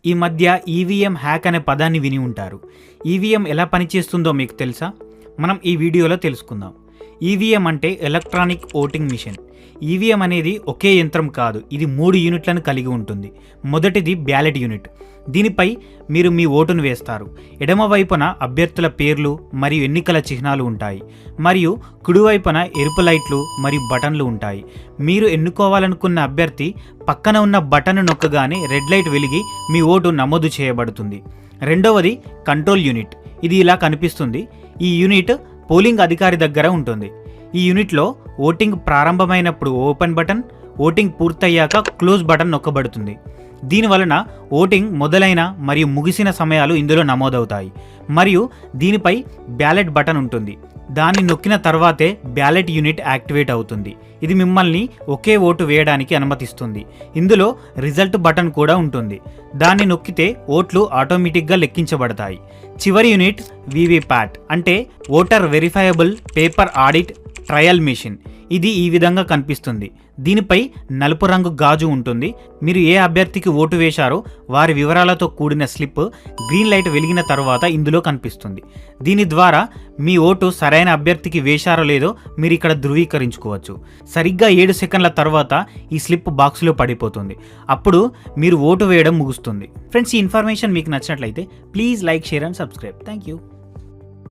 ఈ మధ్య EVM hack అనే పదాన్ని విని ఉంటారు. ఈవీఎం ఎలా పనిచేస్తుందో మీకు తెలుసా? మనం ఈ వీడియోలో తెలుసుకుందాం. ఈవీఎం అంటే ఎలక్ట్రానిక్ ఓటింగ్ మిషన్. ఈవీఎం అనేది ఒకే యంత్రం కాదు, ఇది 3 యూనిట్లను కలిగి ఉంటుంది. మొదటిది బ్యాలెట్ యూనిట్. దీనిపై మీరు మీ ఓటును వేస్తారు. ఎడమవైపున అభ్యర్థుల పేర్లు మరియు ఎన్నికల చిహ్నాలు ఉంటాయి, మరియు కుడివైపున ఎరుపు లైట్లు మరియు బటన్లు ఉంటాయి. మీరు ఎన్నుకోవాలనుకున్న అభ్యర్థి పక్కన ఉన్న బటన్ నొక్కగానే రెడ్ లైట్ వెలిగి మీ ఓటు నమోదు చేయబడుతుంది. రెండవది కంట్రోల్ యూనిట్. ఇది ఇలా కనిపిస్తుంది. ఈ యూనిట్ పోలింగ్ అధికారి దగ్గర ఉంటుంది. ఈ యూనిట్లో ఓటింగ్ ప్రారంభమైనప్పుడు ఓపెన్ బటన్, ఓటింగ్ పూర్తయ్యాక క్లోజ్ బటన్ నొక్కబడుతుంది. దీనివలన ఓటింగ్ మొదలైన మరియు ముగిసిన సమయాలు ఇందులో నమోదవుతాయి. మరియు దీనిపై బ్యాలెట్ బటన్ ఉంటుంది. దాన్ని నొక్కిన తర్వాతే బ్యాలెట్ యూనిట్ యాక్టివేట్ అవుతుంది. ఇది మిమ్మల్ని ఒకే ఓటు వేయడానికి అనుమతిస్తుంది. ఇందులో రిజల్ట్ బటన్ కూడా ఉంటుంది. దాన్ని నొక్కితే ఓట్లు ఆటోమేటిక్గా లెక్కించబడతాయి. చివరి యూనిట్ వీవీప్యాట్ అంటే voter verifiable paper audit trial machine. ఇది ఈ విధంగా కనిపిస్తుంది. దీనిపై నలుపు రంగు గాజు ఉంటుంది. మీరు ఏ అభ్యర్థికి ఓటు వేశారో వారి వివరాలతో కూడిన స్లిప్ గ్రీన్ లైట్ వెలిగిన తర్వాత ఇందులో కనిపిస్తుంది. దీని ద్వారా మీ ఓటు సరైన అభ్యర్థికి వేశారో లేదో మీరు ఇక్కడ ధృవీకరించుకోవచ్చు. సరిగ్గా 7 సెకండ్ల తర్వాత ఈ స్లిప్ బాక్స్లో పడిపోతుంది. అప్పుడు మీరు ఓటు వేయడం ముగుస్తుంది. ఫ్రెండ్స్, ఈ ఇన్ఫర్మేషన్ మీకు నచ్చినట్లయితే please like, share and subscribe. Thank you.